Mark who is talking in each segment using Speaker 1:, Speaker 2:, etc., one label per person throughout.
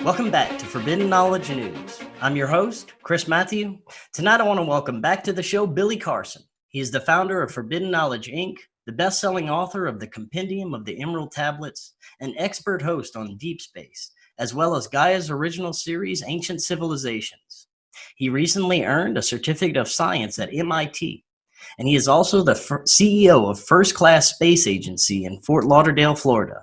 Speaker 1: Welcome back to Forbidden Knowledge News. I'm your host, Chris Matthew. Tonight I want to welcome back to the show Billy Carson. He is the founder of Forbidden Knowledge, Inc., the best-selling author of the Compendium of the Emerald Tablets, an expert host on deep space, as well as Gaia's original series, Ancient Civilizations. He recently earned a Certificate of Science at MIT, and he is also the CEO of First Class Space Agency in Fort Lauderdale, Florida.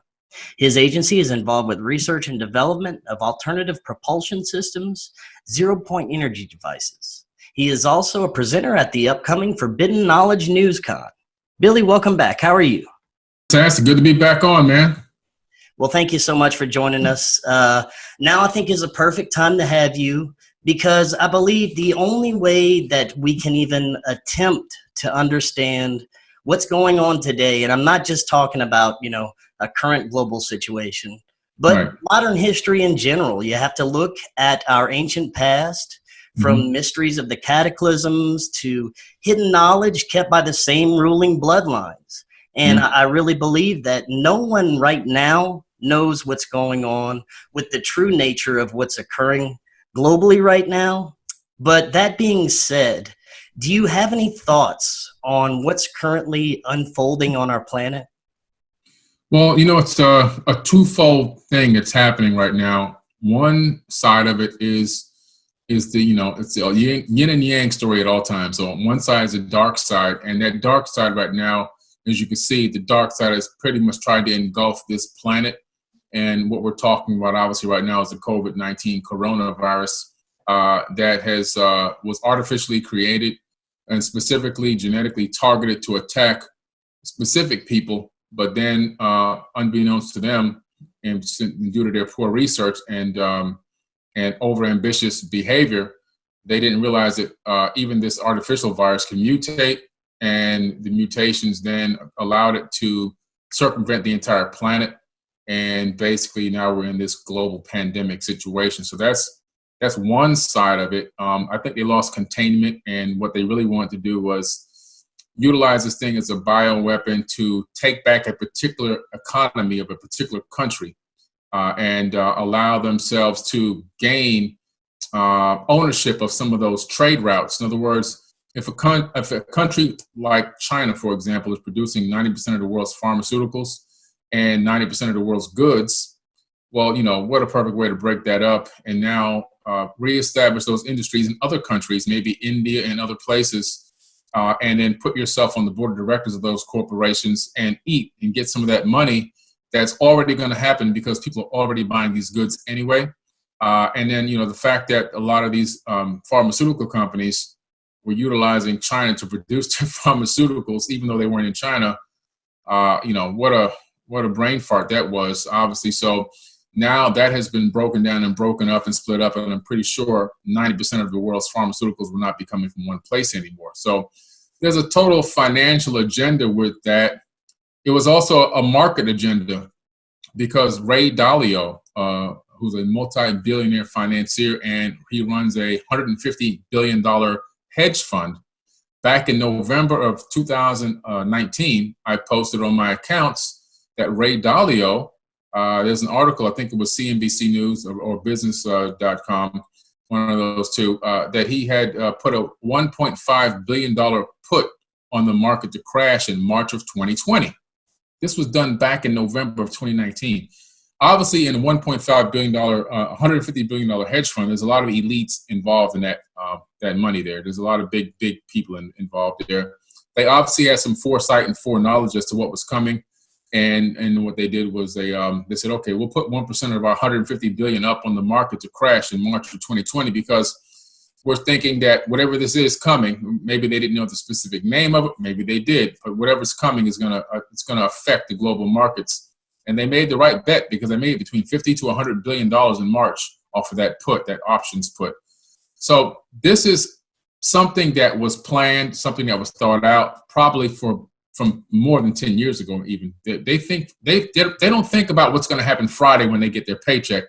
Speaker 1: His agency is involved with research and development of alternative propulsion systems, zero-point energy devices. He is also a presenter at the upcoming Forbidden Knowledge NewsCon. Billy, welcome back. How are you?
Speaker 2: Fantastic. Good to be back on, man.
Speaker 1: Well, thank you so much for joining us. Now I think is a perfect time to have you, because I believe the only way that we can even attempt to understand what's going on today, and I'm not just talking about, a current global situation, but modern history in general. You have to look at our ancient past, from mysteries of the cataclysms to hidden knowledge kept by the same ruling bloodlines. And I really believe that no one right now knows what's going on with the true nature of what's occurring globally right now. But that being said, do you have any thoughts on what's currently unfolding on our planet?
Speaker 2: Well, it's a twofold thing that's happening right now. One side of it is it's the yin and yang story at all times. So on one side is the dark side, and that dark side right now, as you can see, the dark side is pretty much trying to engulf this planet. And what we're talking about, obviously, right now is the COVID-19 coronavirus that was artificially created and specifically genetically targeted to attack specific people. But then, unbeknownst to them, and due to their poor research and overambitious behavior, they didn't realize that even this artificial virus can mutate, and the mutations then allowed it to circumvent the entire planet. And basically, now we're in this global pandemic situation. So that's one side of it. I think they lost containment, and what they really wanted to do was utilize this thing as a bioweapon to take back a particular economy of a particular country and allow themselves to gain ownership of some of those trade routes. In other words, if a country like China, for example, is producing 90% of the world's pharmaceuticals and 90% of the world's goods, well, what a perfect way to break that up and now reestablish those industries in other countries, maybe India and other places, and then put yourself on the board of directors of those corporations and eat and get some of that money that's already going to happen because people are already buying these goods anyway. And then, the fact that a lot of these pharmaceutical companies were utilizing China to produce their pharmaceuticals, even though they weren't in China, what a brain fart that was, obviously. So now that has been broken down and broken up and split up, and I'm pretty sure 90% of the world's pharmaceuticals will not be coming from one place anymore. So there's a total financial agenda with that. It was also a market agenda because Ray Dalio, who's a multi-billionaire financier, and he runs a $150 billion hedge fund. Back in November of 2019, I posted on my accounts that Ray Dalio, there's an article, I think it was CNBC News or business.com, one of those two, that he had put a $1.5 billion put on the market to crash in March of 2020. This was done back in November of 2019. Obviously, in a $1.5 billion, $150 billion hedge fund, there's a lot of elites involved in that money there. There's a lot of big people involved there. They obviously had some foresight and foreknowledge as to what was coming. And what they did was they said, okay, we'll put 1% of our 150 billion up on the market to crash in March of 2020 because we're thinking that whatever this is coming, maybe they didn't know the specific name of it, maybe they did, but whatever's coming is gonna affect the global markets. And they made the right bet because they made between 50 to 100 billion dollars in March off of that put, that options put. So this is something that was planned, something that was thought out, probably from more than 10 years ago. Even they don't think about what's going to happen Friday when they get their paycheck.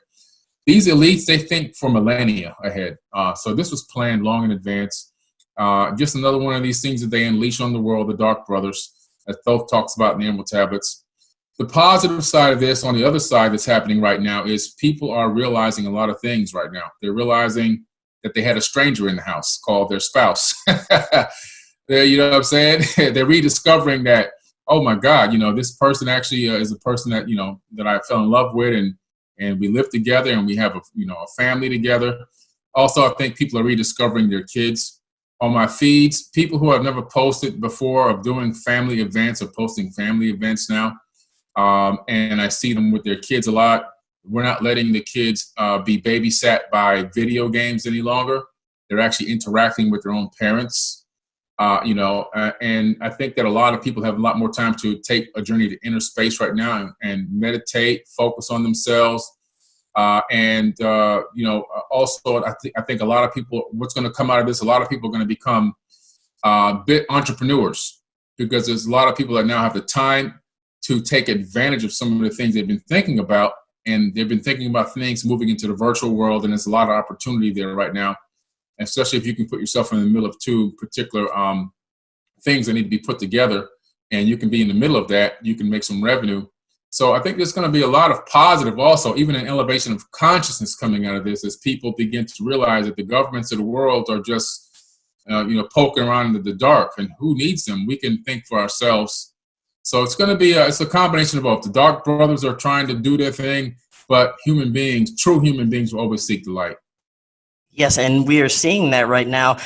Speaker 2: These elites, they think for millennia ahead. So this was planned long in advance. Just another one of these things that they unleash on the world, the Dark Brothers, as Thoth talks about in the Emerald Tablets. The positive side of this, on the other side that's happening right now, is people are realizing a lot of things right now. They're realizing that they had a stranger in the house called their spouse. You know what I'm saying? They're rediscovering that, oh my God, this person actually is a person that, that I fell in love with, and we live together, and we have a family together. Also, I think people are rediscovering their kids. On my feeds, people who have never posted before are doing family events or posting family events now. And I see them with their kids a lot. We're not letting the kids be babysat by video games any longer. They're actually interacting with their own parents, and I think that a lot of people have a lot more time to take a journey to inner space right now and meditate, focus on themselves. Also, I think a lot of people, what's going to come out of this, a lot of people are going to become bit entrepreneurs, because there's a lot of people that now have the time to take advantage of some of the things they've been thinking about. And they've been thinking about things moving into the virtual world, and there's a lot of opportunity there right now, especially if you can put yourself in the middle of two particular things that need to be put together, and you can be in the middle of that, you can make some revenue. So I think there's going to be a lot of positive also, even an elevation of consciousness coming out of this, as people begin to realize that the governments of the world are just, poking around in the dark, and who needs them? We can think for ourselves. So it's going to be it's a combination of both. The dark brothers are trying to do their thing, but human beings, true human beings, will always seek the light.
Speaker 1: Yes, and we are seeing that right now.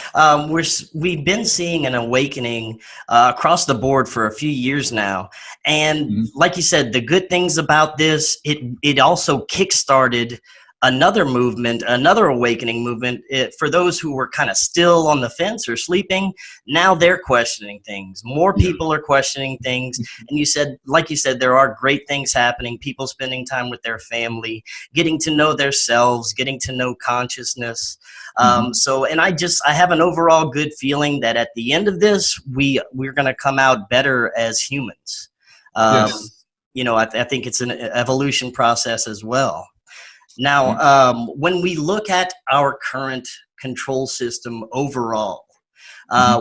Speaker 1: We've been seeing an awakening across the board for a few years now. And like you said, the good things about this, it also kickstarted another movement, another awakening movement for those who were kind of still on the fence or sleeping. Now they're questioning things. More people are questioning things. And like you said, there are great things happening. People spending time with their family, getting to know themselves, getting to know consciousness. And I have an overall good feeling that at the end of this, we're going to come out better as humans.
Speaker 2: Yes.
Speaker 1: I think it's an evolution process as well. Now, when we look at our current control system overall,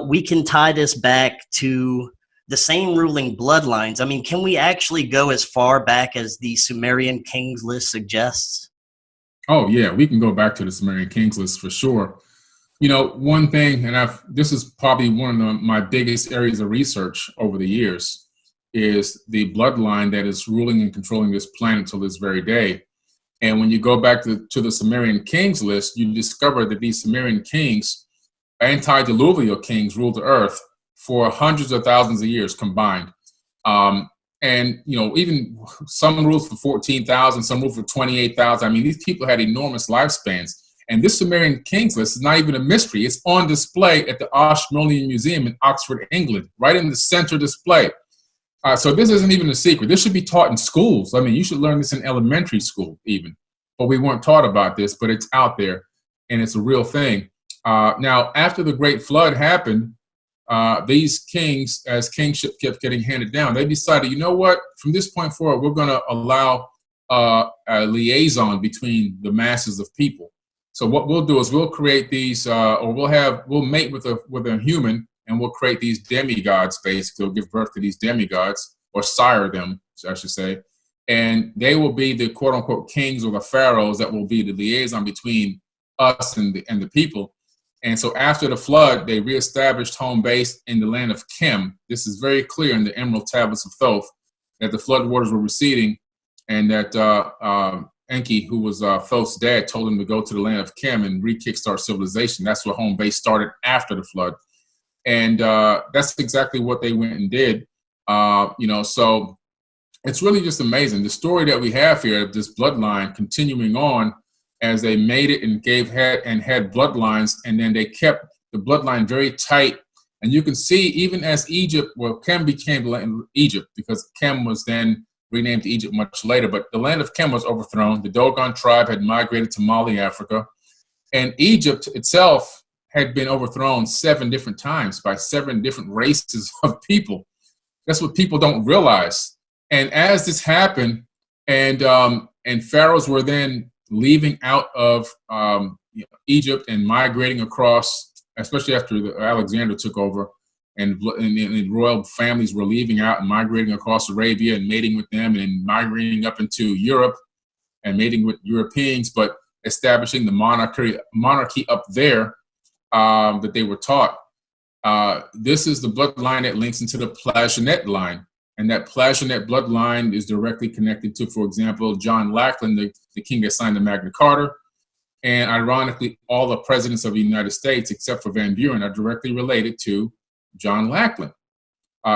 Speaker 1: we can tie this back to the same ruling bloodlines. I mean, can we actually go as far back as the Sumerian Kings list suggests?
Speaker 2: Oh, yeah, we can go back to the Sumerian Kings list for sure. One thing, and this is probably one of my biggest areas of research over the years, is the bloodline that is ruling and controlling this planet till this very day. And when you go back to the Sumerian Kings list, you discover that these Sumerian kings, antediluvial kings, ruled the earth for hundreds of thousands of years combined. Even some ruled for 14,000, some ruled for 28,000. I mean, these people had enormous lifespans. And this Sumerian Kings list is not even a mystery. It's on display at the Ashmolean Museum in Oxford, England, right in the center display. So this isn't even a secret. This should be taught in schools. I mean, you should learn this in elementary school even. But we weren't taught about this, but it's out there, and it's a real thing. Now, after the Great Flood happened, these kings, as kingship kept getting handed down, they decided, you know what? From this point forward, we're going to allow a liaison between the masses of people. So what we'll do is we'll create these, we'll mate with a human, and we'll create these demigods, basically. We'll give birth to these demigods, or sire them, I should say. And they will be the quote-unquote kings or the pharaohs that will be the liaison between us and the people. And so after the flood, they reestablished home base in the land of Chem. This is very clear in the Emerald Tablets of Thoth, that the flood waters were receding, and that Enki, who was Thoth's dad, told him to go to the land of Chem and re-kickstart civilization. That's where home base started after the flood. And that's exactly what they went and did. So it's really just amazing. The story that we have here of this bloodline continuing on as they made it and had bloodlines, and then they kept the bloodline very tight. And you can see, even as Egypt, Chem became Egypt, because Chem was then renamed to Egypt much later, but the land of Chem was overthrown. The Dogon tribe had migrated to Mali, Africa, and Egypt itself had been overthrown 7 different times by 7 different races of people. That's what people don't realize. And as this happened, and pharaohs were then leaving out of Egypt and migrating across, especially after Alexander took over, and royal families were leaving out and migrating across Arabia and mating with them, and migrating up into Europe and mating with Europeans, but establishing the monarchy up there that they were taught. This is the bloodline that links into the Plantagenet line. And that Plantagenet bloodline is directly connected to, for example, John Lackland, the king that signed the Magna Carta. And ironically, all the presidents of the United States, except for Van Buren, are directly related to John Lackland.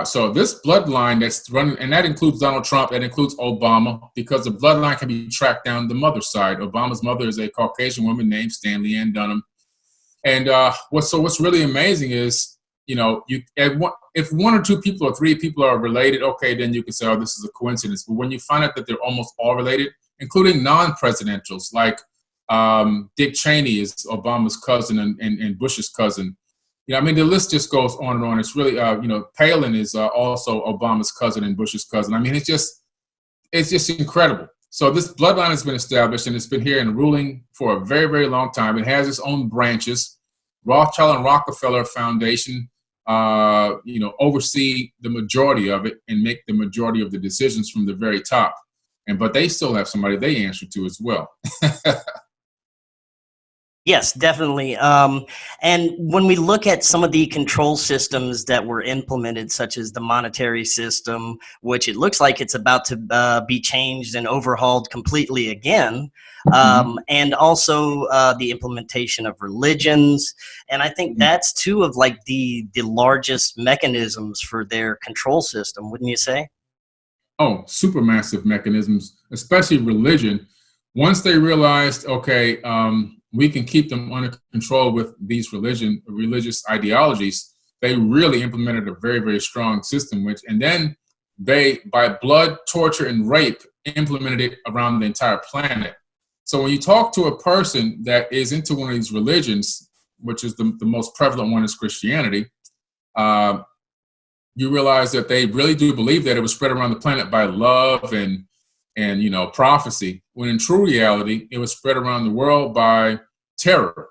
Speaker 2: So this bloodline that's running, and that includes Donald Trump, that includes Obama, because the bloodline can be tracked down the mother's side. Obama's mother is a Caucasian woman named Stanley Ann Dunham. And what's really amazing is, if one or two people or three people are related, okay, then you can say, oh, this is a coincidence. But when you find out that they're almost all related, including non-presidentials, like Dick Cheney is Obama's cousin and Bush's cousin. The list just goes on and on. It's really, Palin is also Obama's cousin and Bush's cousin. It's just incredible. So this bloodline has been established, and it's been here and ruling for a very, very long time. It has its own branches. Rothschild and Rockefeller Foundation, oversee the majority of it and make the majority of the decisions from the very top. But they still have somebody they answer to as well.
Speaker 1: Yes, definitely. And when we look at some of the control systems that were implemented, such as the monetary system, which it looks like it's about to be changed and overhauled completely again, and also the implementation of religions. And I think that's two of like the largest mechanisms for their control system, wouldn't you say?
Speaker 2: Oh, supermassive mechanisms, especially religion. Once they realized, okay, we can keep them under control with these religious ideologies, they really implemented a very, very strong system, and then they, by blood, torture, and rape, implemented it around the entire planet. So when you talk to a person that is into one of these religions, which is the most prevalent one is Christianity, you realize that they really do believe that it was spread around the planet by love and prophecy, when in true reality, it was spread around the world by terror.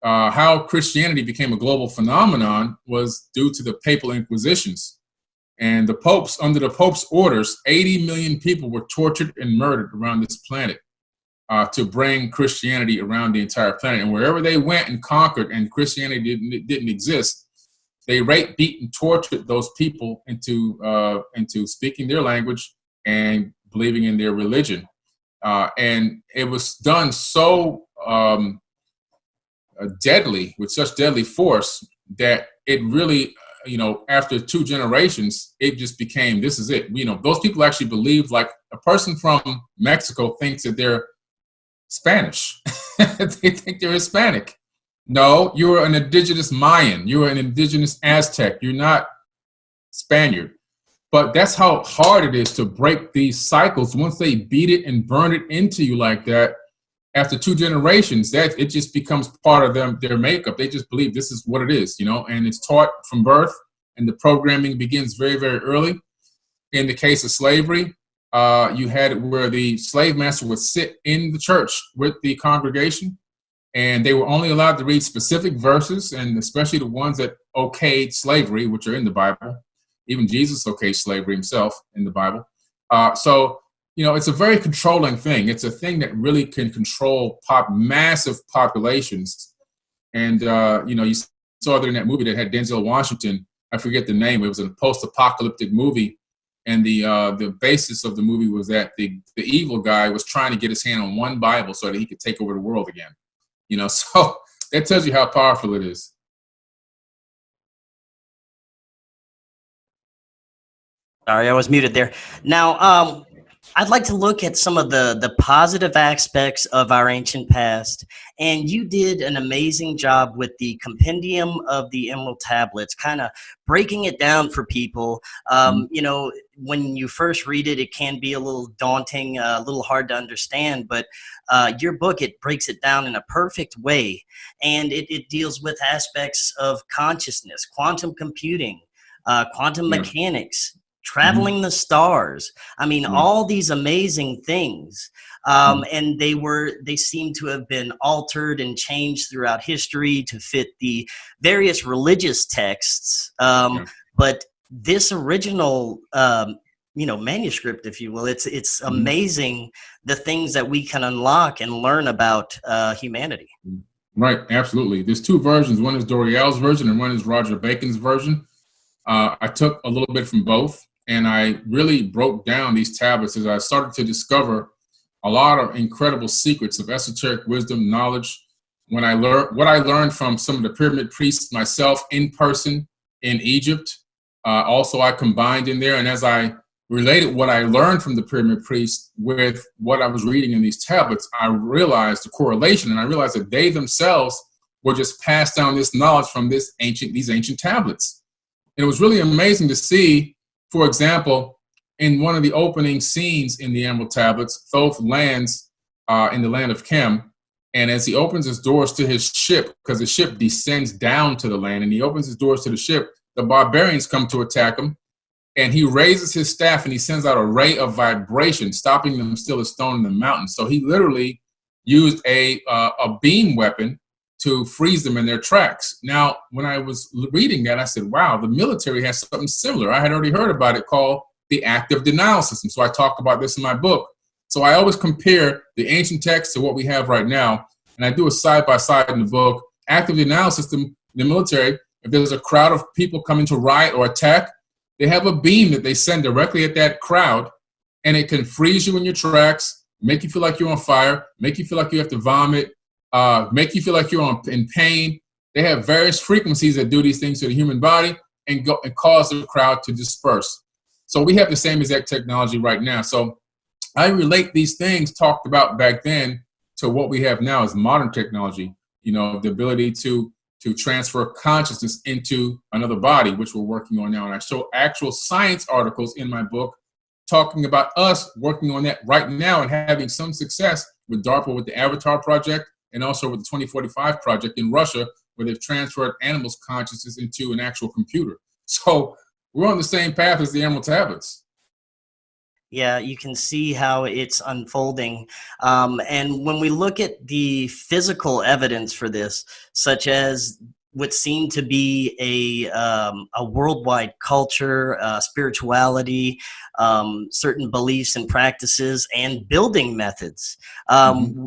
Speaker 2: How Christianity became a global phenomenon was due to the papal inquisitions. And the popes, under the Pope's orders, 80 million people were tortured and murdered around this planet to bring Christianity around the entire planet. And wherever they went and conquered and Christianity didn't exist, they raped, beat, and tortured those people into speaking their language and believing in their religion. And it was done so deadly, with such deadly force, that it really, after 2 generations, it just became, this is it. Those people actually believe, like a person from Mexico thinks that they're Spanish. They think they're Hispanic. No, you're an indigenous Mayan. You're an indigenous Aztec. You're not Spaniard. But that's how hard it is to break these cycles. Once they beat it and burn it into you like that, after 2 generations, that it just becomes part of their makeup. They just believe this is what it is, and it's taught from birth, and the programming begins very, very early. In the case of slavery, you had it where the slave master would sit in the church with the congregation, and they were only allowed to read specific verses, and especially the ones that okayed slavery, which are in the Bible. Even Jesus okayed slavery himself in the Bible. So it's a very controlling thing. It's a thing that really can control massive populations. And, you saw that in that movie that had Denzel Washington. I forget the name. It was a post-apocalyptic movie. And the basis of the movie was that the evil guy was trying to get his hand on one Bible so that he could take over the world again. So that tells you how powerful it is.
Speaker 1: Sorry, I was muted there. Now, I'd like to look at some of the positive aspects of our ancient past. And you did an amazing job with the Compendium of the Emerald Tablets, kind of breaking it down for people. When you first read it, it can be a little daunting, a little hard to understand. But your book, it breaks it down in a perfect way. And it deals with aspects of consciousness, quantum computing, quantum mechanics, traveling the stars. I mean,
Speaker 2: Yeah.
Speaker 1: all these amazing things. And they seem to have been altered and changed throughout history to fit the various religious texts.
Speaker 2: Yeah.
Speaker 1: But this original, manuscript, if you will, it's amazing the things that we can unlock and learn about humanity.
Speaker 2: Right, absolutely. There's two versions. One is Doriel's version and one is Roger Bacon's version. I took a little bit from both, and I really broke down these tablets as I started to discover a lot of incredible secrets of esoteric wisdom, knowledge. When I learned what I learned from some of the pyramid priests myself in person in Egypt, also I combined in there. And as I related what I learned from the pyramid priests with what I was reading in these tablets, I realized the correlation, and I realized that they themselves were just passed down this knowledge from these ancient tablets. And it was really amazing to see, for example, in one of the opening scenes in the Emerald Tablets, Thoth lands in the land of Kem, and as he opens his doors to his ship, because the ship descends down to the land, and he opens his doors to the ship, the barbarians come to attack him, and he raises his staff and he sends out a ray of vibration, stopping them still as stone in the mountain. So he literally used a beam weapon to freeze them in their tracks. Now, when I was reading that, I said, wow, the military has something similar. I had already heard about it called the active denial system. So I talk about this in my book. So I always compare the ancient text to what we have right now. And I do a side-by-side in the book. Active denial system, the military, if there's a crowd of people coming to riot or attack, they have a beam that they send directly at that crowd, and it can freeze you in your tracks, make you feel like you're on fire, make you feel like you have to vomit, make you feel like you're in pain. They have various frequencies that do these things to the human body and cause the crowd to disperse. So we have the same exact technology right now. So I relate these things talked about back then to what we have now as modern technology, the ability to transfer consciousness into another body, which we're working on now. And I show actual science articles in my book talking about us working on that right now and having some success with DARPA with the Avatar project and also with the 2045 project in Russia, where they've transferred animals' consciousness into an actual computer. So we're on the same path as the Emerald Tablets.
Speaker 1: Yeah, you can see how it's unfolding. And when we look at the physical evidence for this, such as what seemed to be a worldwide culture, spirituality, certain beliefs and practices, and building methods,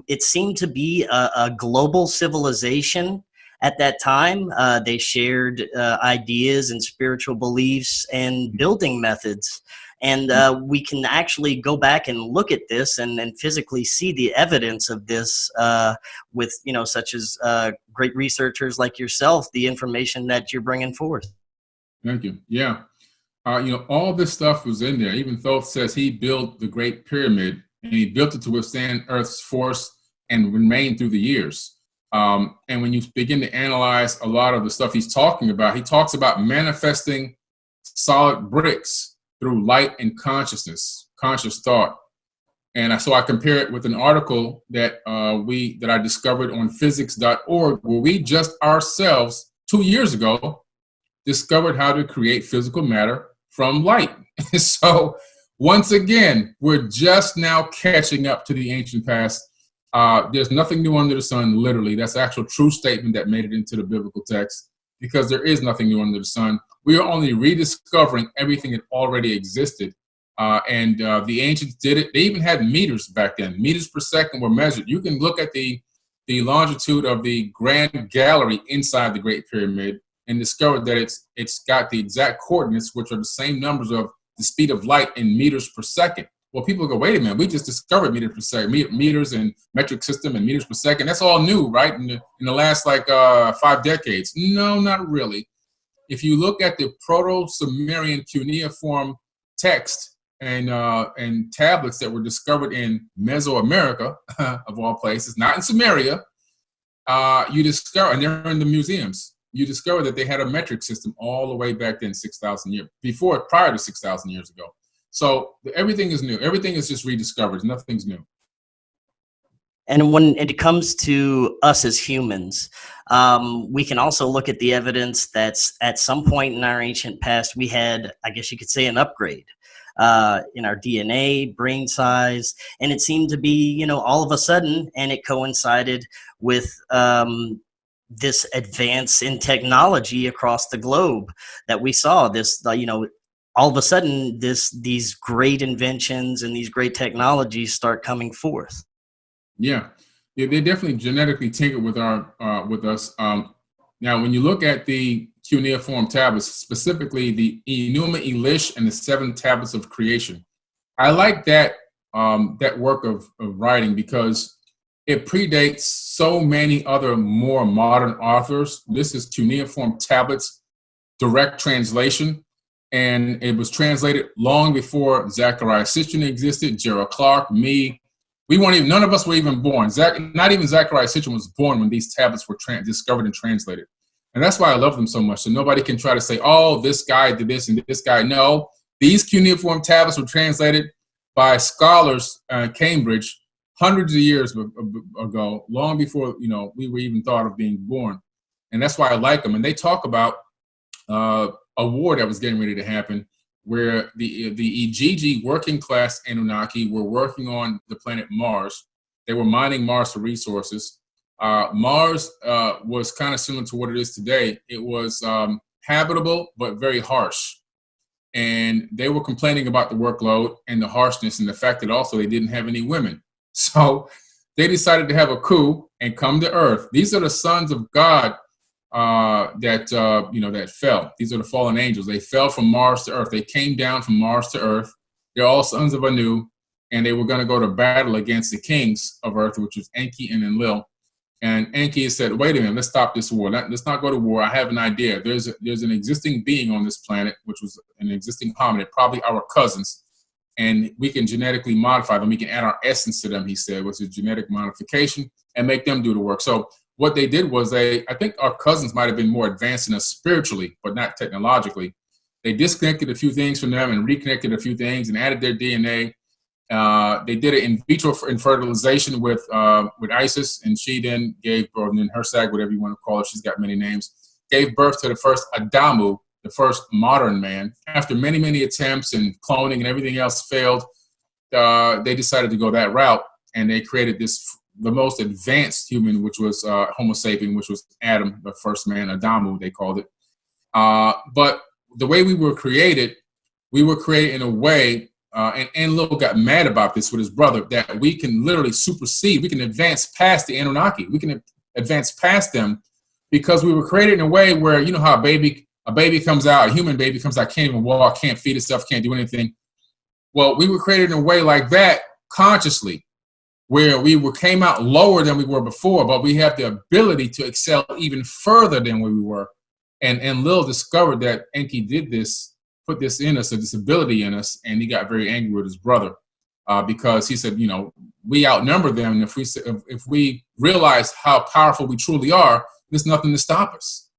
Speaker 1: it seemed to be a global civilization. At that time, they shared ideas and spiritual beliefs and building methods. And we can actually go back and look at this and physically see the evidence of this with, such as great researchers like yourself, the information that you're bringing forth.
Speaker 2: Thank you. Yeah. All this stuff was in there. Even Thoth says he built the Great Pyramid, and he built it to withstand Earth's force and remain through the years. And when you begin to analyze a lot of the stuff he's talking about, he talks about manifesting solid bricks through light and consciousness, conscious thought. And so I compare it with an article that I discovered on physics.org, where we just ourselves 2 years ago discovered how to create physical matter from light. So once again, we're just now catching up to the ancient past. There's nothing new under the sun, literally. That's an actual true statement that made it into the biblical text, because there is nothing new under the sun. We are only rediscovering everything that already existed. And the ancients did it. They even had meters back then. Meters per second were measured. You can look at the longitude of the Grand Gallery inside the Great Pyramid and discover that it's got the exact coordinates, which are the same numbers of the speed of light in meters per second. Well, people go, wait a minute, we just discovered meters per second, meters and metric system and meters per second. That's all new, right? In the last 5 decades. No, not really. If you look at the Proto-Sumerian cuneiform text and tablets that were discovered in Mesoamerica, of all places, not in Sumeria, you discover, and they're in the museums, you discover that they had a metric system all the way back then, 6,000 years, prior to 6,000 years ago. So everything is new. Everything is just rediscovered. Nothing's new.
Speaker 1: And when it comes to us as humans, we can also look at the evidence that's at some point in our ancient past, we had, I guess you could say, an upgrade in our DNA, brain size. And it seemed to be, all of a sudden, and it coincided with this advance in technology across the globe that we saw this, all of a sudden, these great inventions and these great technologies start coming forth.
Speaker 2: Yeah, they definitely genetically tinkered with with us. Now, when you look at the cuneiform tablets, specifically the Enuma Elish and the 7 tablets of creation, I like that that work of writing because it predates so many other more modern authors. This is cuneiform tablets, direct translation, and it was translated long before Zechariah Sitchin existed, Gerald Clark, me. We weren't even, none of us were even born. Not even Zechariah Sitchin was born when these tablets were discovered and translated. And that's why I love them so much. So nobody can try to say, oh, this guy did this and this guy. No, these cuneiform tablets were translated by scholars at Cambridge hundreds of years ago, long before, we were even thought of being born. And that's why I like them. And they talk about a war that was getting ready to happen where the Igigi working class Anunnaki were working on the planet Mars. They were mining Mars for resources. Mars was kind of similar to what it is today. It was habitable, but very harsh. And they were complaining about the workload and the harshness and the fact that also they didn't have any women. So they decided to have a coup and come to Earth. These are the sons of God that fell. These are the fallen angels. They fell from Mars to Earth. They came down from Mars to Earth. They're all sons of Anu, and they were going to go to battle against the kings of Earth, which was Enki and Enlil. And Enki said, "Wait a minute, let's stop this war. Let's not go to war. I have an idea. There's an existing being on this planet, which was an existing hominid, probably our cousins, and we can genetically modify them. We can add our essence to them," he said, which is genetic modification, and make them do the work. So what they did was I think our cousins might have been more advanced than us spiritually, but not technologically. They disconnected a few things from them and reconnected a few things and added their DNA. They did it in vitro fertilization with Isis, and she then gave birth, and then Hersag, whatever you want to call her, she's got many names, gave birth to the first Adamu, the first modern man. After many, many attempts and cloning and everything else failed, they decided to go that route, and they created the most advanced human, which was Homo sapien, which was Adam, the first man, Adamu, they called it. But the way we were created in a way, and Enlil got mad about this with his brother, that we can literally supersede, we can advance past the Anunnaki. We can advance past them because we were created in a way where, you know how a baby comes out, a human baby comes out, can't even walk, can't feed itself, can't do anything. Well, we were created in a way like that consciously, where came out lower than we were before, but we have the ability to excel even further than where we were. And Lil discovered that Enki did this, put this in us, a disability in us, and he got very angry with his brother because he said, we outnumber them, and if we realize how powerful we truly are, there's nothing to stop us.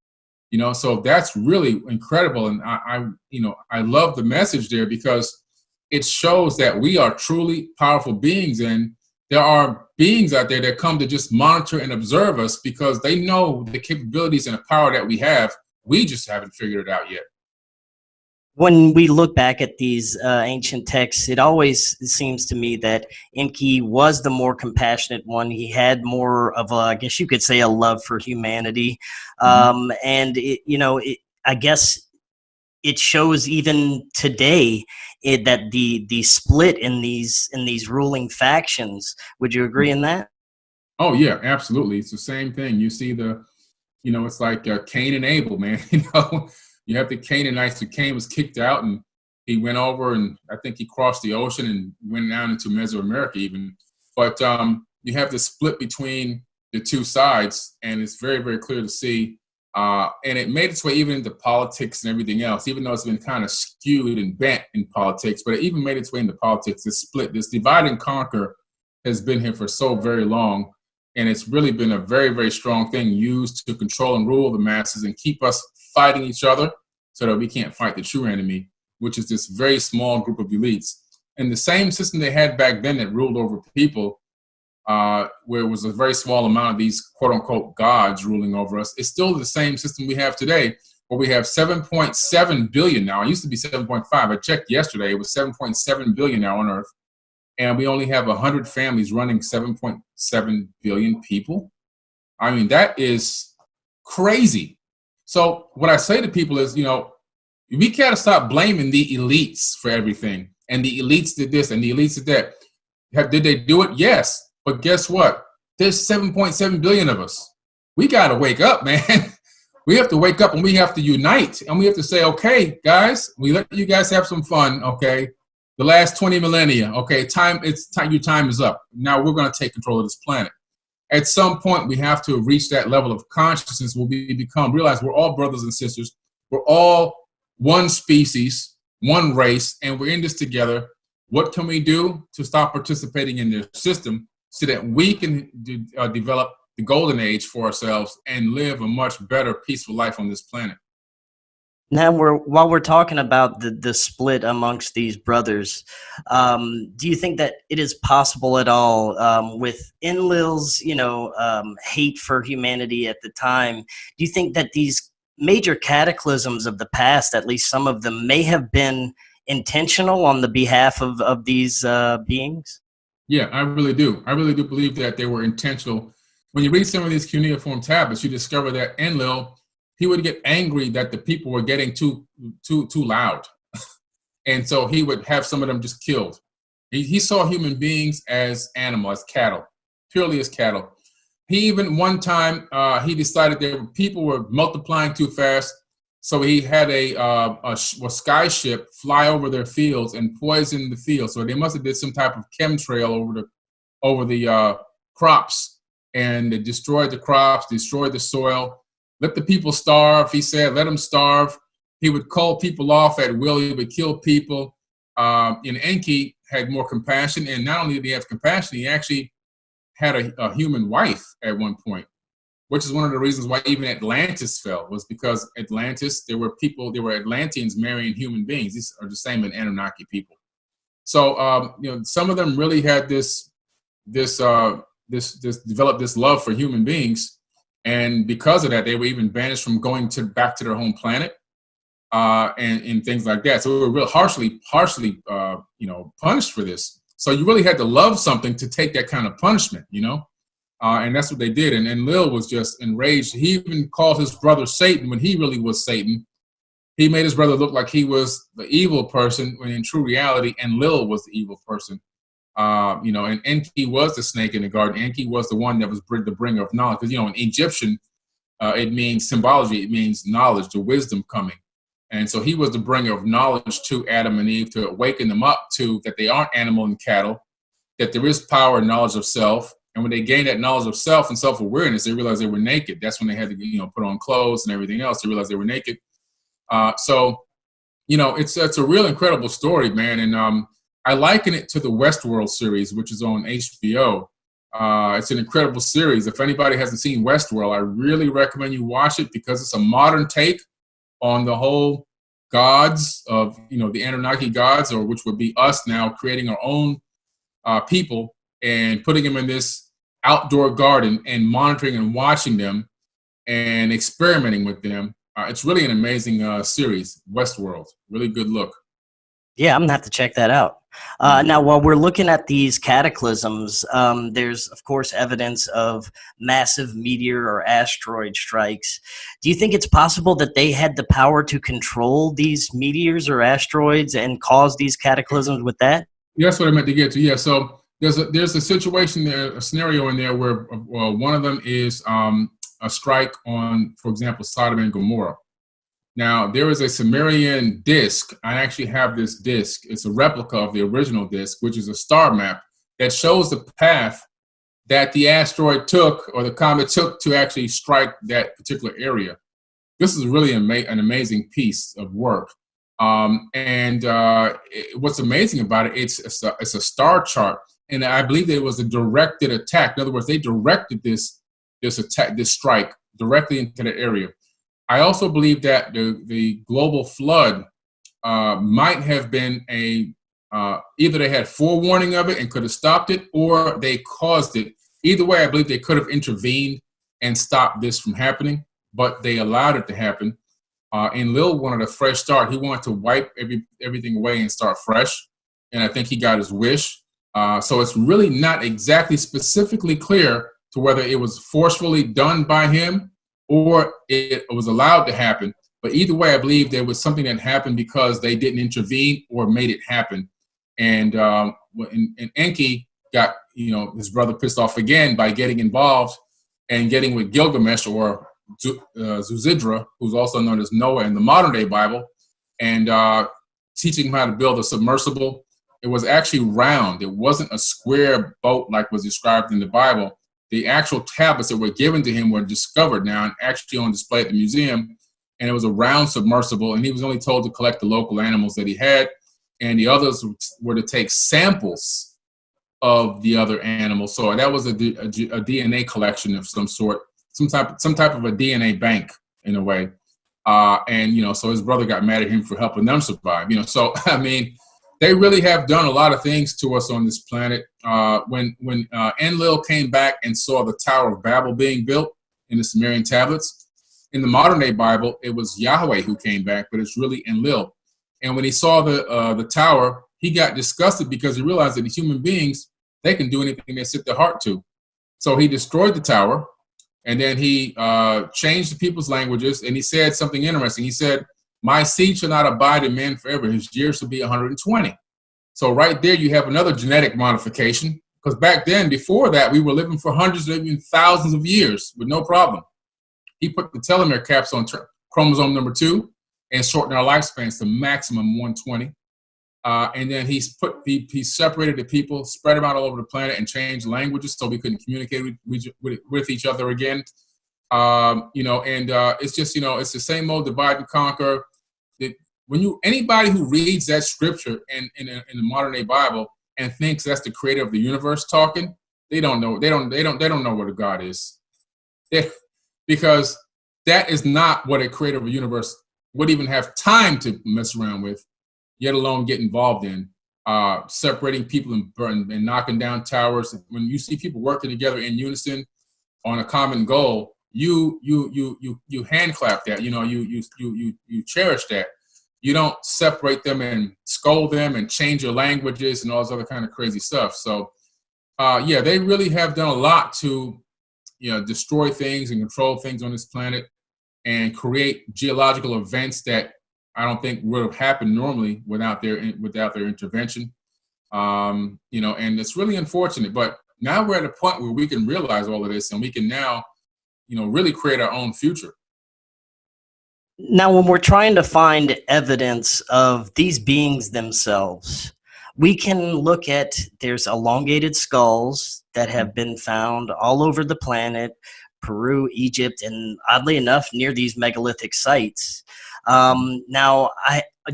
Speaker 2: So that's really incredible, and I love the message there because it shows that we are truly powerful beings, and there are beings out there that come to just monitor and observe us because they know the capabilities and the power that we have. We just haven't figured it out yet.
Speaker 1: When we look back at these ancient texts, it always seems to me that Enki was the more compassionate one. He had more of I guess you could say, a love for humanity. And I guess it shows even today that the split in these ruling factions. Would you agree in that?
Speaker 2: Oh yeah, absolutely. It's the same thing. You see it's like Cain and Abel, man. You have the Canaanites. So Cain was kicked out, and he went over, and I think he crossed the ocean and went down into Mesoamerica even. But you have the split between the two sides, and it's very, very clear to see. And it made its way even into politics and everything else, even though it's been kind of skewed and bent in politics, but it even made its way into politics. This split, this divide and conquer has been here for so very long. And it's really been a very, very strong thing used to control and rule the masses and keep us fighting each other so that we can't fight the true enemy, which is this very small group of elites. And the same system they had back then that ruled over people where it was a very small amount of these quote-unquote gods ruling over us. It's still the same system we have today, where we have 7.7 billion now. It used to be 7.5. I checked yesterday. It was 7.7 billion now on Earth. And we only have 100 families running 7.7 billion people. I mean, that is crazy. So what I say to people is, you know, we gotta stop blaming the elites for everything. And the elites did this and the elites did that. Did they do it? Yes. But guess what? There's 7.7 billion of us. We gotta wake up, man. We have to wake up and we have to unite. And we have to say, okay, guys, we let you guys have some fun, okay? The last 20 millennia, okay, your time is up. Now we're gonna take control of this planet. At some point, we have to reach that level of consciousness where we realize we're all brothers and sisters. We're all one species, one race, and we're in this together. What can we do to stop participating in their system so that we can develop the golden age for ourselves and live a much better, peaceful life on this planet?
Speaker 1: Now, while we're talking about the split amongst these brothers, do you think that it is possible at all, with Enlil's, hate for humanity at the time, do you think that these major cataclysms of the past, at least some of them, may have been intentional on the behalf of these beings?
Speaker 2: Yeah, I really do. I really do believe that they were intentional. When you read some of these cuneiform tablets, you discover that Enlil, he would get angry that the people were getting too loud. And so he would have some of them just killed. He saw human beings as animals, as cattle, purely as cattle. He even one time, he decided that people were multiplying too fast. So he had a sky ship fly over their fields and poison the fields. So they must have did some type of chemtrail over the crops, and it destroyed the crops, destroyed the soil. Let the people starve, he said, let them starve. He would cull people off at will. He would kill people. Enki had more compassion. And not only did he have compassion, he actually had a human wife at one point, which is one of the reasons why even Atlantis fell, was because Atlantis, there were Atlanteans marrying human beings. These are the same in Anunnaki people. So, some of them really had developed this love for human beings. And because of that, they were even banished from going back to their home planet, and things like that. So we were real harshly, punished for this. So you really had to love something to take that kind of punishment, and that's what they did. And Enlil was just enraged. He even called his brother Satan when he really was Satan. He made his brother look like he was the evil person, when in true reality, Enlil was the evil person. And Enki was the snake in the garden. Enki was the one that was the bringer of knowledge. Because, in Egyptian, it means symbology. It means knowledge, the wisdom coming. And so he was the bringer of knowledge to Adam and Eve, to awaken them up to that they aren't animal and cattle, that there is power and knowledge of self. And when they gained that knowledge of self and self-awareness, they realized they were naked. That's when they had to, put on clothes and everything else. They realized they were naked. It's a real incredible story, man. And I liken it to the Westworld series, which is on HBO. It's an incredible series. If anybody hasn't seen Westworld, I really recommend you watch it, because it's a modern take on the whole gods of, the Anunnaki gods, or which would be us now, creating our own people and putting them in this outdoor garden and monitoring and watching them and experimenting with them. It's really an amazing series, Westworld. Really good look.
Speaker 1: Yeah, I'm gonna have to check that out. Now, while we're looking at these cataclysms, there's, of course, evidence of massive meteor or asteroid strikes. Do you think it's possible that they had the power to control these meteors or asteroids and cause these cataclysms with that?
Speaker 2: Yeah, that's what I meant to get to. Yeah, so there's a situation there, a scenario in there where one of them is a strike on, for example, Sodom and Gomorrah. Now, there is a Sumerian disc. I actually have this disc. It's a replica of the original disc, which is a star map that shows the path that the asteroid took, or the comet took, to actually strike that particular area. This is really an amazing piece of work. What's amazing about it, it's a star chart. And I believe that it was a directed attack. In other words, they directed this strike directly into the area. I also believe that the global flood might have been a either they had forewarning of it and could have stopped it, or they caused it. Either way, I believe they could have intervened and stopped this from happening, but they allowed it to happen. And Lil wanted a fresh start. He wanted to wipe everything away and start fresh. And I think he got his wish. So it's really not exactly specifically clear to whether it was forcefully done by him or it was allowed to happen. But either way, I believe there was something that happened because they didn't intervene or made it happen. And Enki got, his brother pissed off again by getting involved and getting with Gilgamesh, or Zuzidra, who's also known as Noah in the modern day Bible, and teaching him how to build a submersible. It was actually round. It wasn't a square boat like was described in the Bible. The actual tablets that were given to him were discovered now and actually on display at the museum. And it was a round submersible, and he was only told to collect the local animals that he had, and the others were to take samples of the other animals. So that was a DNA collection of some sort, some type of a DNA bank in a way. And so his brother got mad at him for helping them survive. So I mean, they really have done a lot of things to us on this planet. When Enlil came back and saw the Tower of Babel being built in the Sumerian tablets, in the modern day Bible, it was Yahweh who came back, but it's really Enlil. And when he saw the tower, he got disgusted because he realized that the human beings, they can do anything they set their heart to. So he destroyed the tower, and then he changed the people's languages, and he said something interesting. He said, "My seed shall not abide in man forever. His years shall be 120. So right there, you have another genetic modification, because back then, before that, we were living for hundreds or even thousands of years with no problem. He put the telomere caps on chromosome number 2 and shortened our lifespans to maximum 120. And then he separated the people, spread them out all over the planet, and changed languages so we couldn't communicate with each other again. It's just, it's the same old divide and conquer. Anybody who reads that scripture in the modern day Bible and thinks that's the creator of the universe talking, they don't know. They don't know what a God is. Because that is not what a creator of a universe would even have time to mess around with, yet alone get involved in. Separating people and knocking down towers. When you see people working together in unison on a common goal, you hand clap that. You cherish that. You don't separate them and scold them and change your languages and all this other kind of crazy stuff. So, they really have done a lot to destroy things and control things on this planet and create geological events that I don't think would have happened normally without their intervention. And it's really unfortunate, but now we're at a point where we can realize all of this and we can now, really create our own future.
Speaker 1: Now, when we're trying to find evidence of these beings themselves, we can look at, there's elongated skulls that have been found all over the planet, Peru, Egypt, and oddly enough, near these megalithic sites. Do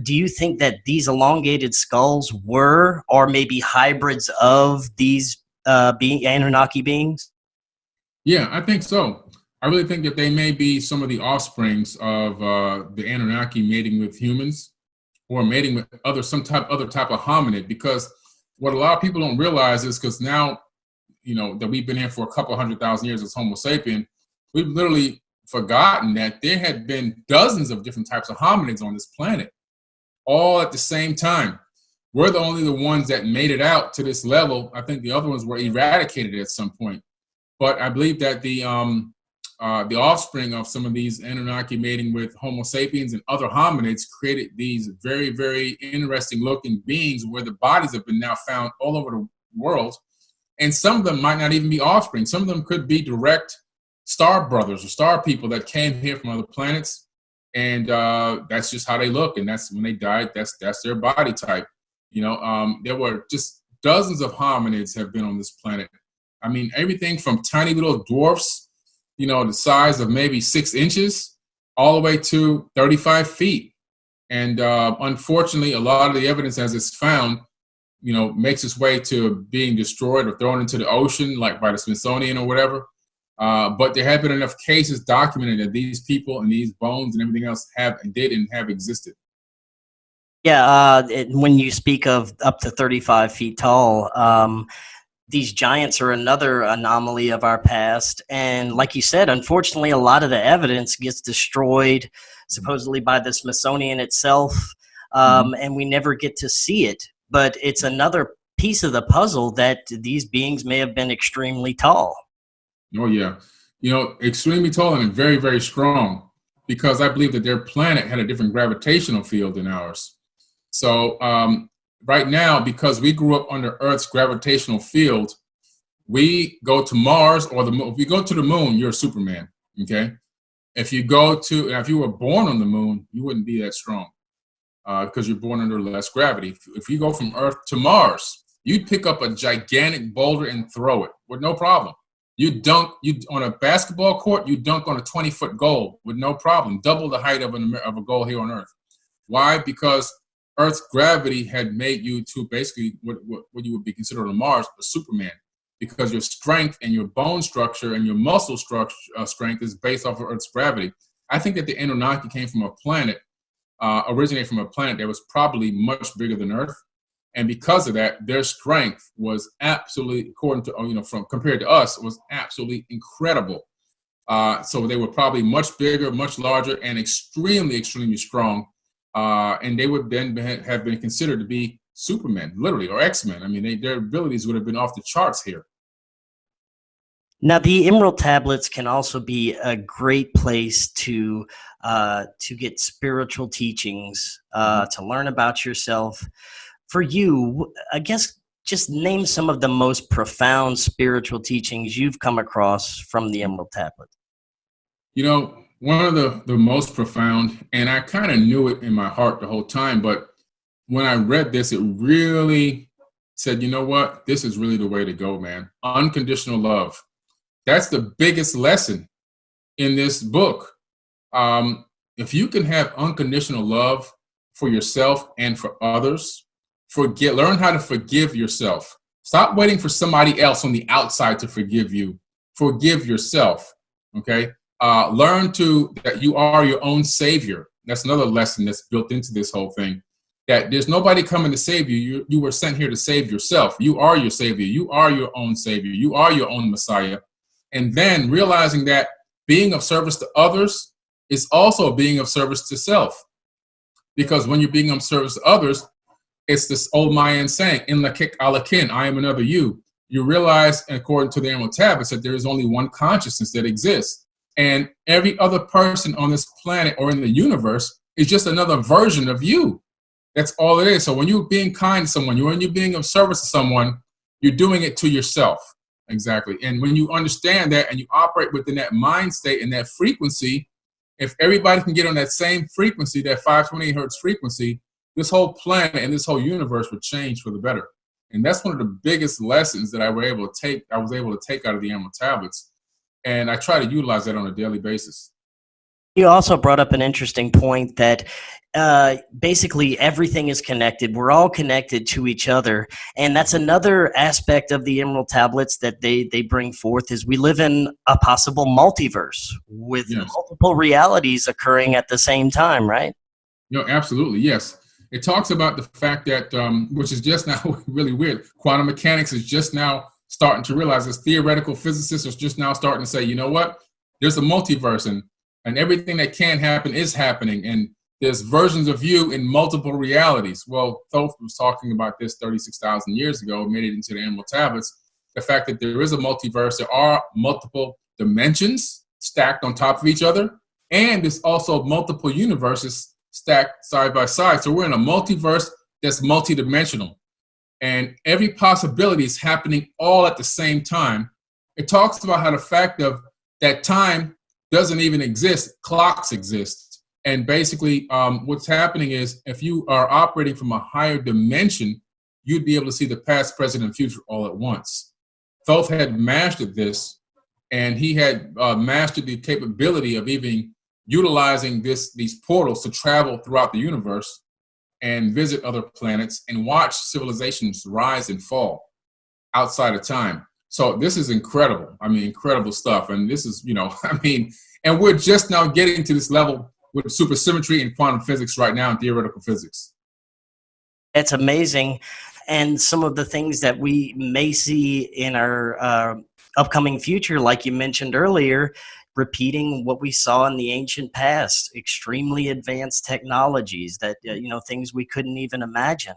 Speaker 1: you think that these elongated skulls were, or maybe hybrids of these Anunnaki beings?
Speaker 2: Yeah, I think so. I really think that they may be some of the offsprings of the Anunnaki mating with humans, or mating with other type of hominid, because what a lot of people don't realize is, because now, that we've been here for a couple 100,000 years as Homo sapien, we've literally forgotten that there had been dozens of different types of hominids on this planet, all at the same time. We're the only ones that made it out to this level. I think the other ones were eradicated at some point. But I believe that the offspring of some of these Anunnaki mating with Homo sapiens and other hominids created these very, very interesting looking beings where the bodies have been now found all over the world. And some of them might not even be offspring. Some of them could be direct star brothers or star people that came here from other planets. And that's just how they look. And that's when they died, that's their body type. There were just dozens of hominids have been on this planet. I mean, everything from tiny little dwarfs, the size of maybe 6 inches, all the way to 35 feet. And unfortunately, a lot of the evidence as it's found, makes its way to being destroyed or thrown into the ocean, like by the Smithsonian or whatever. But there have been enough cases documented that these people and these bones and everything else have existed.
Speaker 1: Yeah, when you speak of up to 35 feet tall, these giants are another anomaly of our past. And like you said, unfortunately, a lot of the evidence gets destroyed, supposedly by the Smithsonian itself,
Speaker 2: Mhm.
Speaker 1: and we never get to see it. But it's another piece of the puzzle that these beings may have been extremely tall.
Speaker 2: Oh yeah, extremely tall and very, very strong, because I believe that their planet had a different gravitational field than ours. So right now, because we grew up under Earth's gravitational field, we go to Mars or the moon. If you go to the moon, you're a Superman. Okay. If you were born on the moon, you wouldn't be that strong because you're born under less gravity. If you go from Earth to Mars, you'd pick up a gigantic boulder and throw it with no problem. You on a basketball court, you dunk on a 20-foot goal with no problem, double the height of a goal here on Earth. Why? Because Earth's gravity had made you to basically what you would be considered on Mars, a Superman, because your strength and your bone structure and your muscle structure strength is based off of Earth's gravity. I think that the Anunnaki came from a planet, originated from a planet that was probably much bigger than Earth, and because of that, their strength was absolutely, according to from compared to us, was absolutely incredible. So they were probably much bigger, much larger, and extremely, extremely strong. And they would then have been considered to be Supermen, literally, or X-Men. I mean, their abilities would have been off the charts here.
Speaker 1: Now, the Emerald tablets can also be a great place to get spiritual teachings,
Speaker 2: Mhm.
Speaker 1: to learn about yourself. For you, I guess just name some of the most profound spiritual teachings you've come across from the Emerald tablet.
Speaker 2: One of the most profound, and I kind of knew it in my heart the whole time, but when I read this, it really said, you know what? This is really the way to go, man. Unconditional love. That's the biggest lesson in this book. Um, if you can have unconditional love for yourself and for others, learn how to forgive yourself. Stop waiting for somebody else on the outside to forgive you. Forgive yourself. Okay. Learn that you are your own savior. That's another lesson that's built into this whole thing. That there's nobody coming to save you. You were sent here to save yourself. You are your savior. You are your own savior. You are your own Messiah. And then realizing that being of service to others is also being of service to self. Because when you're being of service to others, it's this old Mayan saying, "In lakik alakin, I am another you." You realize, according to the Emerald Tablets, that there is only one consciousness that exists. And every other person on this planet or in the universe is just another version of you. That's all it is. So when you're being kind to someone, when you're being of service to someone, you're doing it to yourself. Exactly. And when you understand that and you operate within that mind state and that frequency, if everybody can get on that same frequency, that 528 hertz frequency, this whole planet and this whole universe would change for the better. And that's one of the biggest lessons that I was able to take out of the Emerald Tablets. And I try to utilize that on a daily basis.
Speaker 1: You also brought up an interesting point that basically everything is connected. We're all connected to each other, and that's another aspect of the Emerald tablets that they bring forth is we live in a possible multiverse with
Speaker 2: Yes.
Speaker 1: multiple realities occurring at the same time, right?
Speaker 2: Absolutely. Yes. It talks about the fact that, which is just now really weird, quantum mechanics is just now starting to realize this. Theoretical physicists are just now starting to say, you know what? There's a multiverse, and everything that can happen is happening. And there's versions of you in multiple realities. Well, Thoth was talking about this 36,000 years ago, made it into the Emerald Tablets. The fact that there is a multiverse, there are multiple dimensions stacked on top of each other, and there's also multiple universes stacked side by side. So we're in a multiverse that's multidimensional, and every possibility is happening all at the same time. It talks about how the fact of that time doesn't even exist, clocks exist. And basically what's happening is if you are operating from a higher dimension, you'd be able to see the past, present, and future all at once. Thoth had mastered this, and he had mastered the capability of even utilizing these portals to travel throughout the universe and visit other planets and watch civilizations rise and fall outside of time. So this is incredible. I mean, incredible stuff. And this is, and we're just now getting to this level with supersymmetry and quantum physics right now in theoretical physics.
Speaker 1: That's amazing. And some of the things that we may see in our upcoming future, like you mentioned earlier, repeating what we saw in the ancient past, extremely advanced technologies that, things we couldn't even imagine.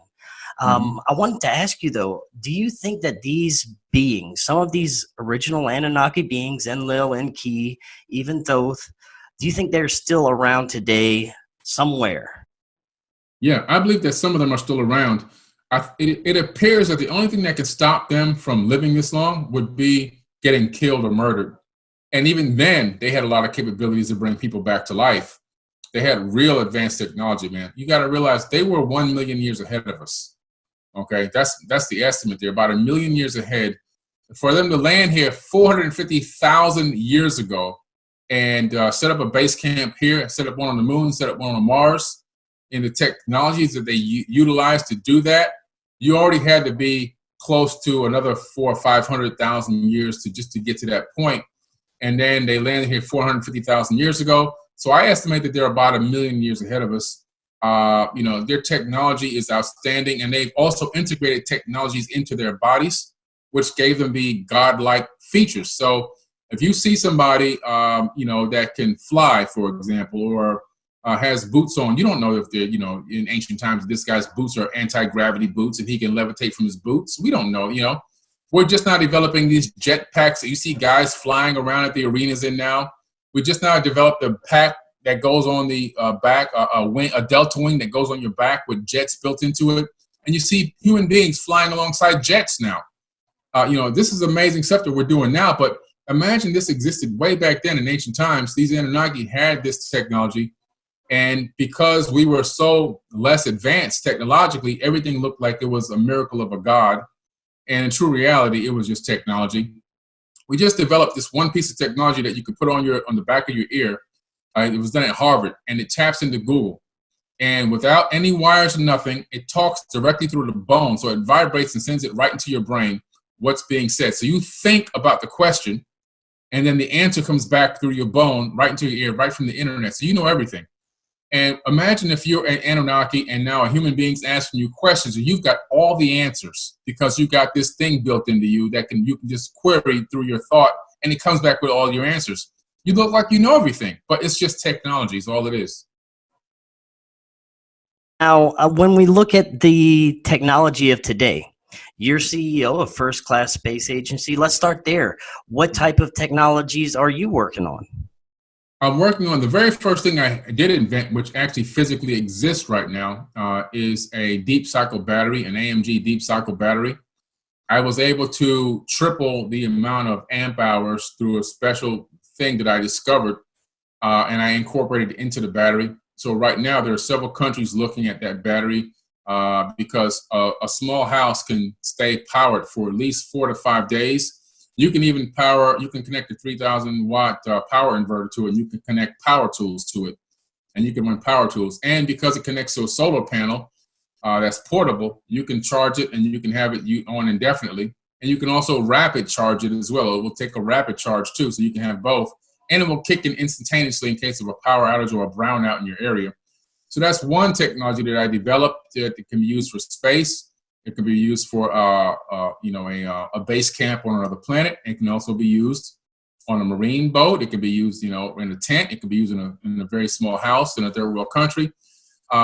Speaker 1: I wanted to ask you, though, do you think that these beings, some of these original Anunnaki beings, Enlil, Enki, even Thoth, do you think they're still around today somewhere?
Speaker 2: Yeah, I believe that some of them are still around. It appears that the only thing that could stop them from living this long would be getting killed or murdered. And even then, they had a lot of capabilities to bring people back to life. They had real advanced technology, man. You got to realize they were 1 million years ahead of us. Okay, that's the estimate. They're about 1 million years ahead. For them to land here 450,000 years ago and set up a base camp here, set up one on the moon, set up one on Mars, and the technologies that they utilized to do that, you already had to be close to another 400,000 or 500,000 years to get to that point. And then they landed here 450,000 years ago. So I estimate that they're about 1 million years ahead of us. Their technology is outstanding, and they've also integrated technologies into their bodies, which gave them the godlike features. So if you see somebody, that can fly, for example, or has boots on, you don't know if they're, in ancient times, this guy's boots are anti-gravity boots and he can levitate from his boots. We don't know, We're just now developing these jet packs that you see guys flying around at the arenas in now. We just now developed a pack that goes on the back, a delta wing that goes on your back with jets built into it. And you see human beings flying alongside jets now. This is amazing stuff that we're doing now, but imagine this existed way back then in ancient times. These Anunnaki had this technology, and because we were so less advanced technologically, everything looked like it was a miracle of a god. And in true reality, it was just technology. We just developed this one piece of technology that you could put on the back of your ear. It was done at Harvard, and it taps into Google. And without any wires or nothing, it talks directly through the bone. So it vibrates and sends it right into your brain, what's being said. So you think about the question, and then the answer comes back through your bone, right into your ear, right from the internet. So you know everything. And imagine if you're an Anunnaki and now a human being's asking you questions, and you've got all the answers because you got this thing built into you that you can just query through your thought, and it comes back with all your answers. You look like you know everything, but it's just technology is all it is.
Speaker 1: Now, when we look at the technology of today, you're CEO of First Class Space Agency. Let's start there. What type of technologies are you working on?
Speaker 2: I'm working on the very first thing I did invent, which actually physically exists right now, is a deep cycle battery, an AMG deep cycle battery. I was able to triple the amount of amp hours through a special thing that I discovered, and I incorporated it into the battery. So right now there are several countries looking at that battery because a small house can stay powered for at least 4 to 5 days. You can even connect a 3,000 watt power inverter to it, and you can connect power tools to it, and you can run power tools. And because it connects to a solar panel that's portable, you can charge it and you can have it on indefinitely. And you can also rapid charge it as well. It will take a rapid charge too, so you can have both. And it will kick in instantaneously in case of a power outage or a brownout in your area. So that's one technology that I developed that can be used for space. It can be used for a base camp on another planet. It can also be used on a marine boat. It can be used, in a tent. It can be used in a very small house in a third world country.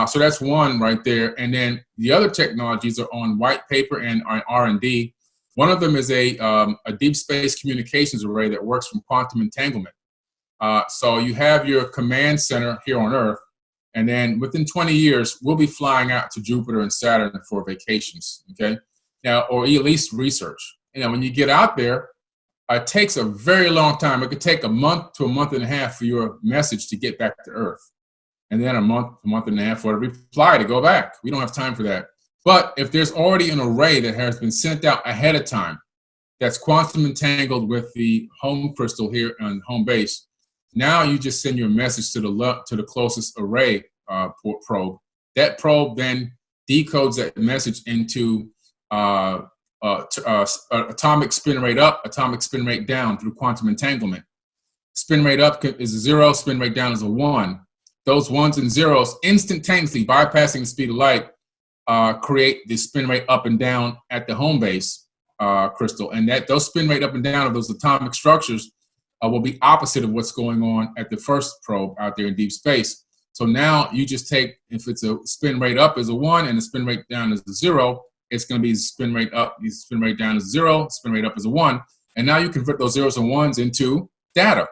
Speaker 2: So that's one right there. And then the other technologies are on white paper and on R&D. One of them is a deep space communications array that works from quantum entanglement. So you have your command center here on Earth, and then within 20 years, we'll be flying out to Jupiter and Saturn for vacations, okay? Now, or at least research. When you get out there, it takes a very long time. It could take a month to a month and a half for your message to get back to Earth. And then a month and a half for a reply to go back. We don't have time for that. But if there's already an array that has been sent out ahead of time, that's quantum entangled with the home crystal here on home base, now you just send your message to the closest array probe. That probe then decodes that message into atomic spin rate up, atomic spin rate down through quantum entanglement. Spin rate up is a 0, spin rate down is a 1. Those ones and zeros instantaneously bypassing the speed of light create the spin rate up and down at the home base crystal. And that those spin rate up and down of those atomic structures will be opposite of what's going on at the first probe out there in deep space. So now you just take, if it's a spin rate up is a 1 and the spin rate down is a 0, it's going to be spin rate up, spin rate down is 0, spin rate up is a 1. And now you convert those zeros and ones into data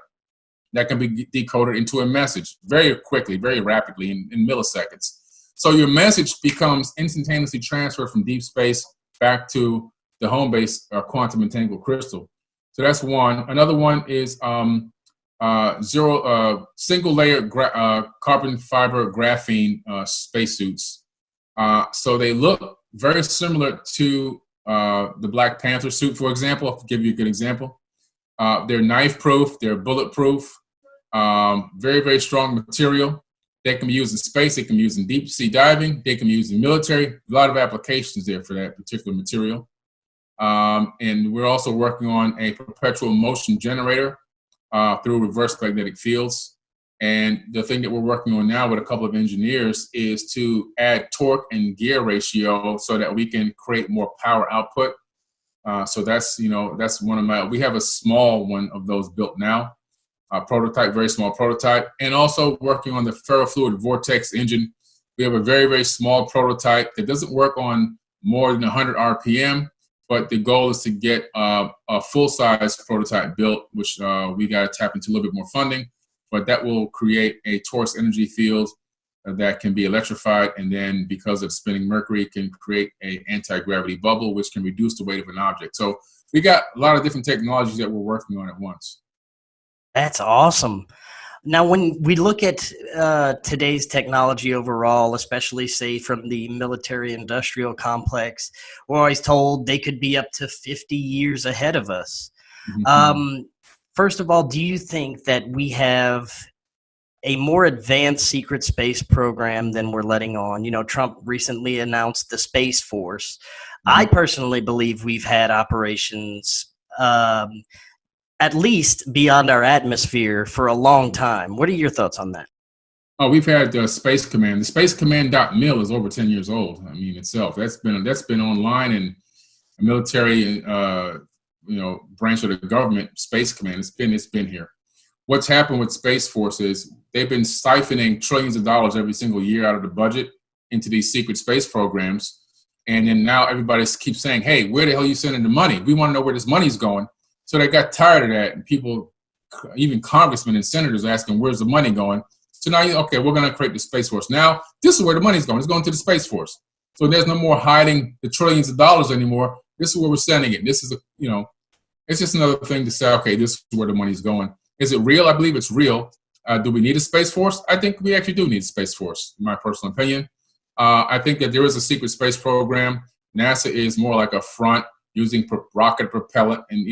Speaker 2: that can be decoded into a message very quickly, very rapidly in milliseconds. So your message becomes instantaneously transferred from deep space back to the home base quantum entangled crystal. So that's one. Another one is single layer carbon fiber graphene spacesuits. So they look very similar to the Black Panther suit, for example. I'll give you a good example. They're knife proof, they're bulletproof, very, very strong material. They can be used in space, they can be used in deep sea diving, they can be used in military. A lot of applications there for that particular material. And we're also working on a perpetual motion generator through reverse magnetic fields. And the thing that we're working on now with a couple of engineers is to add torque and gear ratio so that we can create more power output. So that's, that's one of my, we have a small one of those built now, a prototype, very small prototype, and also working on the ferrofluid vortex engine. We have a very, very small prototype that doesn't work on more than 100 RPM, but the goal is to get a full-size prototype built, which we got to tap into a little bit more funding, but that will create a torus energy field that can be electrified, and then because of spinning mercury can create an anti-gravity bubble, which can reduce the weight of an object. So we got a lot of different technologies that we're working on at once.
Speaker 1: That's awesome. Now, when we look at today's technology overall, especially, say, from the military-industrial complex, we're always told they could be up to 50 years ahead of us. Mm-hmm. First of all, do you think that we have a more advanced secret space program than we're letting on? Trump recently announced the Space Force. Mm-hmm. I personally believe we've had operations at least beyond our atmosphere for a long time. What are your thoughts on that?
Speaker 2: Oh, we've had the Space Command. The Space Command.mil is over 10 years old. I mean, itself. That's been online in a military, branch of the government. Space Command. It's been here. What's happened with Space Force is they've been siphoning trillions of dollars every single year out of the budget into these secret space programs, and then now everybody keeps saying, "Hey, where the hell are you sending the money? We want to know where this money's going." So they got tired of that, and people, even congressmen and senators, asking, "Where's the money going?" So now, okay, we're going to create the Space Force. Now, this is where the money's going. It's going to the Space Force. So there's no more hiding the trillions of dollars anymore. This is where we're sending it. This is it's just another thing to say, okay, this is where the money's going. Is it real? I believe it's real. Do we need a Space Force? I think we actually do need a Space Force, in my personal opinion. I think that there is a secret space program. NASA is more like a front, using rocket propellant, and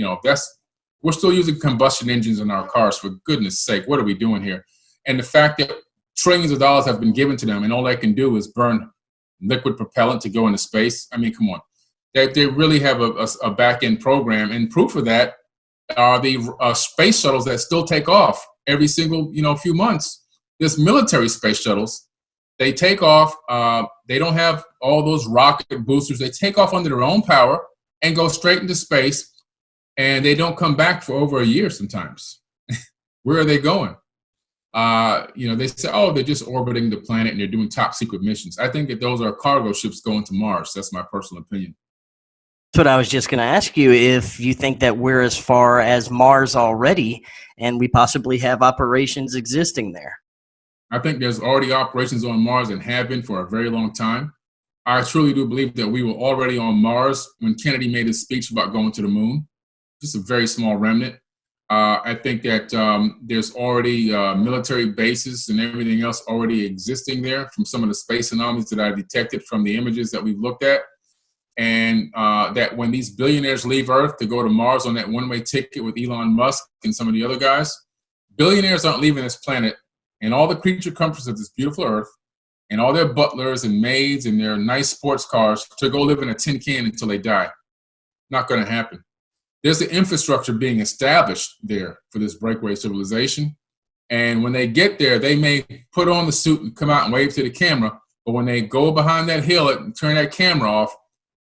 Speaker 2: we're still using combustion engines in our cars. For goodness sake, what are we doing here? And the fact that trillions of dollars have been given to them, and all they can do is burn liquid propellant to go into space. I mean, come on, they really have a back end program, and proof of that are the space shuttles that still take off every single few months. There's military space shuttles. They take off. They don't have all those rocket boosters. They take off under their own power and go straight into space, and they don't come back for over a year sometimes. Where are they going? They say, oh, they're just orbiting the planet and they're doing top secret missions. I think that those are cargo ships going to Mars. That's my personal opinion.
Speaker 1: That's what I was just going to ask you, if you think that we're as far as Mars already and we possibly have operations existing there.
Speaker 2: I think there's already operations on Mars and have been for a very long time. I truly do believe that we were already on Mars when Kennedy made his speech about going to the moon. Just a very small remnant. I think that there's already military bases and everything else already existing there from some of the space anomalies that I detected from the images that we've looked at. And that when these billionaires leave Earth to go to Mars on that one-way ticket with Elon Musk and some of the other guys, billionaires aren't leaving this planet and all the creature comforts of this beautiful Earth and all their butlers and maids and their nice sports cars to go live in a tin can until they die. Not going to happen. There's an infrastructure being established there for this breakaway civilization. And when they get there, they may put on the suit and come out and wave to the camera, But when they go behind that hill and turn that camera off,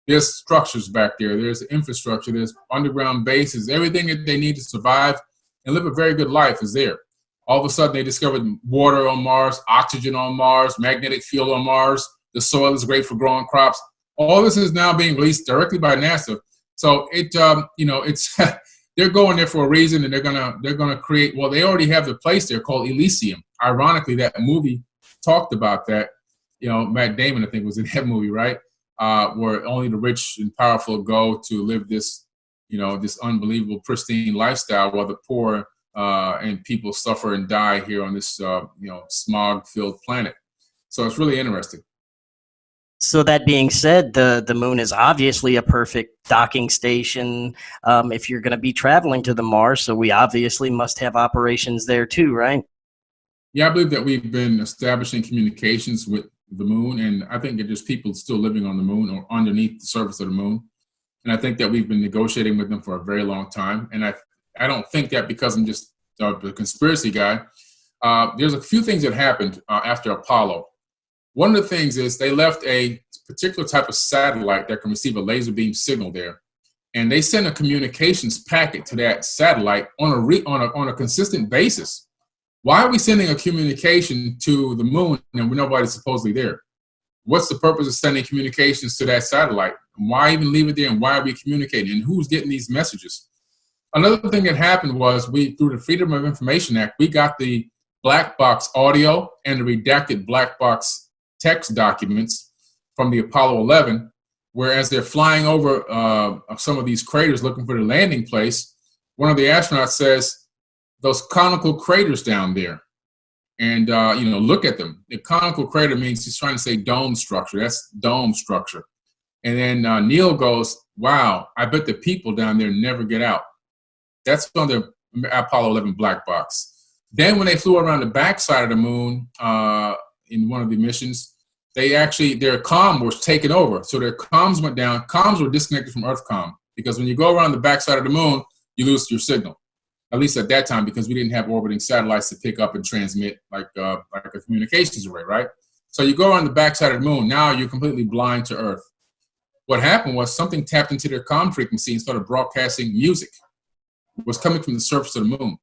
Speaker 2: there's structures back there. There's infrastructure. There's underground bases. Everything that they need to survive and live a very good life is there. All of a sudden, they discovered water on Mars, oxygen on Mars, magnetic field on Mars. The soil is great for growing crops. All this is now being released directly by NASA. So it, it's they're going there for a reason, and they're gonna create. Well, they already have the place there called Elysium. Ironically, that movie talked about that. Matt Damon, I think, was in that movie, right? Where only the rich and powerful go to live this, this unbelievable pristine lifestyle, while the poor and people suffer and die here on this, smog-filled planet. So it's really interesting.
Speaker 1: So that being said, the moon is obviously a perfect docking station if you're going to be traveling to the Mars. So we obviously must have operations there too, right?
Speaker 2: Yeah, I believe that we've been establishing communications with the moon, and I think that there's people still living on the moon or underneath the surface of the moon. And I think that we've been negotiating with them for a very long time. And I don't think that because I'm just a conspiracy guy. There's a few things that happened after Apollo. One of the things is they left a particular type of satellite that can receive a laser beam signal there. And they sent a communications packet to that satellite on a consistent basis. Why are we sending a communication to the moon and nobody's supposedly there? What's the purpose of sending communications to that satellite? Why even leave it there, and why are we communicating? And who's getting these messages? Another thing that happened was through the Freedom of Information Act, we got the black box audio and the redacted black box text documents from the Apollo 11, whereas they're flying over some of these craters looking for the landing place, one of the astronauts says, those conical craters down there, and look at them. The conical crater means he's trying to say dome structure. That's dome structure. And then Neil goes, wow, I bet the people down there never get out. That's on the Apollo 11 black box. Then when they flew around the backside of the moon in one of the missions, their comm was taken over. So their comms went down. Comms were disconnected from Earth comm, because when you go around the backside of the moon, you lose your signal. At least at that time, because we didn't have orbiting satellites to pick up and transmit like a communications array, right? So you go around the backside of the moon, now you're completely blind to Earth. What happened was something tapped into their comm frequency and started broadcasting music. It was coming from the surface of the moon.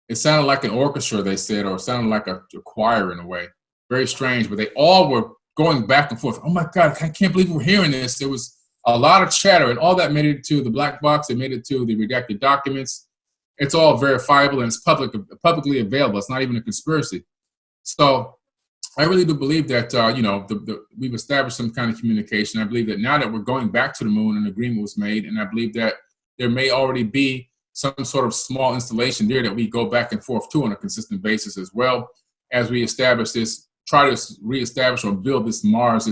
Speaker 2: It sounded like an orchestra, they said, or it sounded like a choir in a way. Very strange, but they all were going back and forth. Oh my God, I can't believe we're hearing this. There was a lot of chatter, and all that made it to the black box. It made it to the redacted documents. It's all verifiable, and it's publicly available. It's not even a conspiracy. So I really do believe that, we've established some kind of communication. I believe that now that we're going back to the moon, an agreement was made, and I believe that there may already be some sort of small installation there that we go back and forth to on a consistent basis, as well as we try to reestablish or build this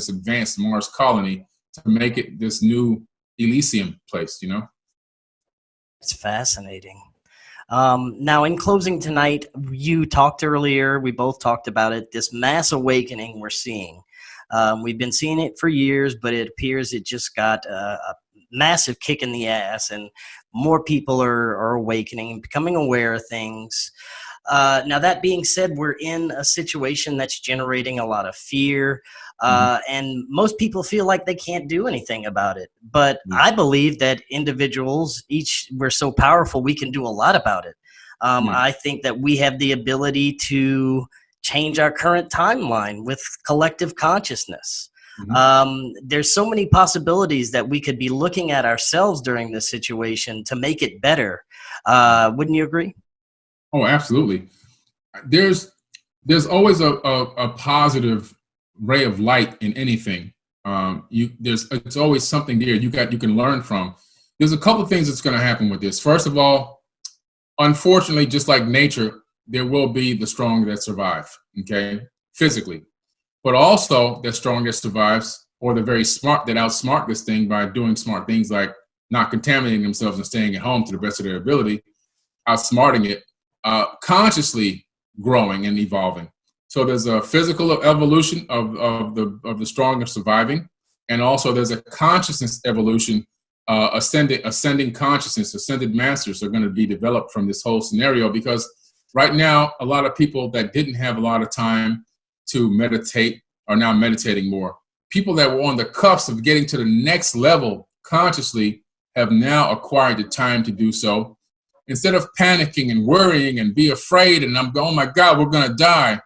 Speaker 2: advanced Mars colony to make it this new Elysium place,
Speaker 1: It's fascinating. Now, in closing tonight, you talked earlier, we both talked about it, this mass awakening we're seeing. We've been seeing it for years, but it appears it just got a massive kick in the ass, and more people are awakening and becoming aware of things. Now, that being said, we're in a situation that's generating a lot of fear, and most people feel like they can't do anything about it. But I believe that individuals, we're so powerful, we can do a lot about it. I think that we have the ability to change our current timeline with collective consciousness. There's so many possibilities that we could be looking at ourselves during this situation to make it better. Wouldn't you agree?
Speaker 2: Oh, absolutely. There's always a positive ray of light in anything. It's always something there you can learn from. There's a couple of things that's going to happen with this. First of all, unfortunately, just like nature, there will be the strong that survive, okay, physically. But also the strong that survives, or the very smart that outsmart this thing by doing smart things like not contaminating themselves and staying at home to the best of their ability, outsmarting it, consciously growing and evolving. So there's a physical evolution of the strong of surviving, and also there's a consciousness evolution, ascending consciousness, ascended masters are going to be developed from this whole scenario, because right now a lot of people that didn't have a lot of time to meditate are now meditating more. People that were on the cusp of getting to the next level consciously have now acquired the time to do so. Instead of panicking and worrying and be afraid and I'm going, oh my God, we're going to die.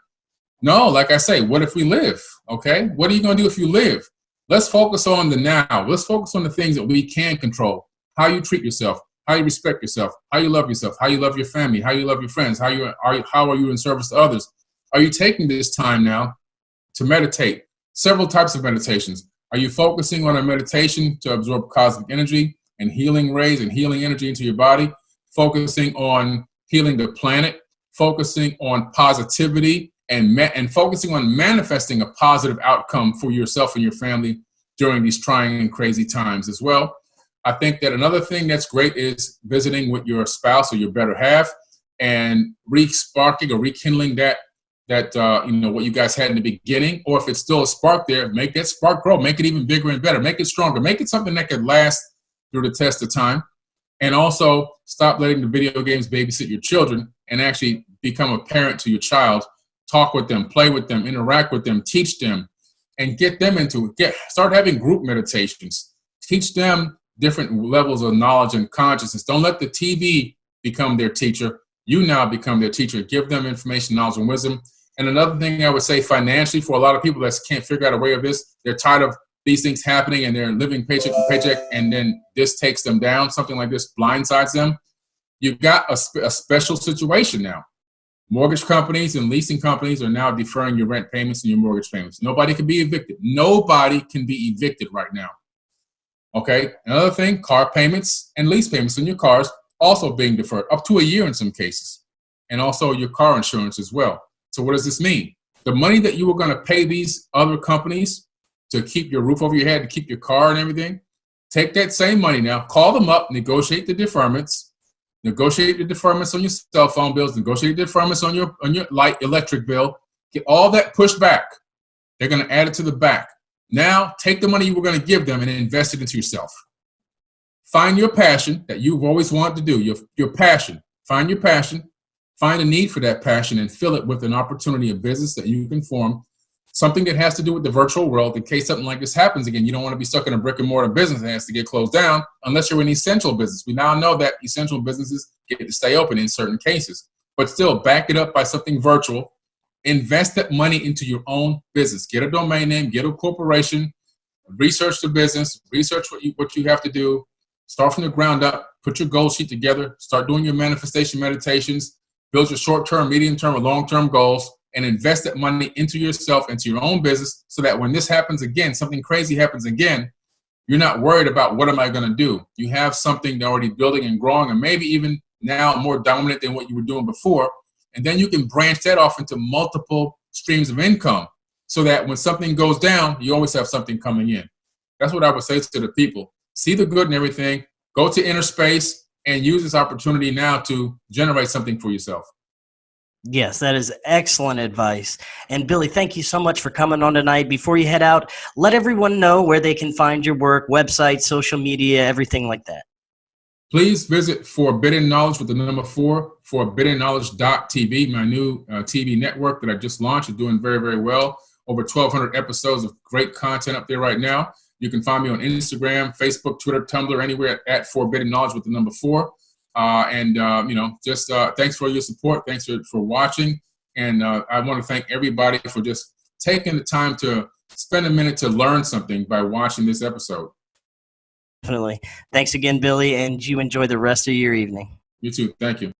Speaker 2: No, like I say, what if we live? Okay, what are you going to do if you live? Let's focus on the now. Let's focus on the things that we can control. How you treat yourself, how you respect yourself, how you love yourself, how you love your family, how you love your friends, how are you in service to others? Are you taking this time now to meditate? Several types of meditations. Are you focusing on a meditation to absorb cosmic energy and healing rays and healing energy into your body? Focusing on healing the planet, focusing on positivity, and focusing on manifesting a positive outcome for yourself and your family during these trying and crazy times as well. I think that another thing that's great is visiting with your spouse or your better half and re-sparking or rekindling that what you guys had in the beginning, or if it's still a spark there, make that spark grow, make it even bigger and better, make it stronger, make it something that could last through the test of time. And also stop letting the video games babysit your children and actually become a parent to your child. Talk with them, play with them, interact with them, teach them, and get them into it. Start having group meditations. Teach them different levels of knowledge and consciousness. Don't let the TV become their teacher. You now become their teacher. Give them information, knowledge, and wisdom. And another thing I would say financially, for a lot of people that can't figure out a way of this, they're tired of these things happening and they're living paycheck to paycheck, and then this takes them down. Something like this blindsides them. You've got a special situation now. Mortgage companies and leasing companies are now deferring your rent payments and your mortgage payments. Nobody can be evicted. Nobody can be evicted right now. Okay. Another thing, car payments and lease payments on your cars also being deferred up to a year in some cases, and also your car insurance as well. So what does this mean? The money that you were going to pay these other companies to keep your roof over your head, to keep your car and everything, take that same money now, call them up, negotiate the deferments. Negotiate the deferments on your cell phone bills. Negotiate the deferments on your light electric bill. Get all that pushed back. They're going to add it to the back. Now, take the money you were going to give them and invest it into yourself. Find your passion that you've always wanted to do. Your passion. Find your passion. Find a need for that passion and fill it with an opportunity of business that you can form. Something that has to do with the virtual world in case something like this happens again. You don't want to be stuck in a brick and mortar business that has to get closed down unless you're an essential business. We now know that essential businesses get to stay open in certain cases, but still back it up by something virtual. Invest that money into your own business. Get a domain name, get a corporation, research the business, research what you have to do. Start from the ground up, put your goal sheet together, start doing your manifestation meditations, build your short-term, medium-term, or long-term goals, and invest that money into yourself, into your own business, so that when this happens again, something crazy happens again, you're not worried about what am I going to do. You have something already building and growing, and maybe even now more dominant than what you were doing before. And then you can branch that off into multiple streams of income so that when something goes down, you always have something coming in. That's what I would say to the people. See the good in everything, go to inner space, and use this opportunity now to generate something for yourself.
Speaker 1: Yes, that is excellent advice. And Billy, thank you so much for coming on tonight. Before you head out, let everyone know where they can find your work, website, social media, everything like that.
Speaker 2: Please visit Forbidden Knowledge with the number 4, forbiddenknowledge.tv, my new TV network that I just launched. It's doing very, very well. Over 1,200 episodes of great content up there right now. You can find me on Instagram, Facebook, Twitter, Tumblr, anywhere at Forbidden Knowledge with the number 4. Thanks for your support. Thanks for watching. And I want to thank everybody for just taking the time to spend a minute to learn something by watching this episode.
Speaker 1: Definitely. Thanks again, Billy, and you enjoy the rest of your evening.
Speaker 2: You too. Thank you.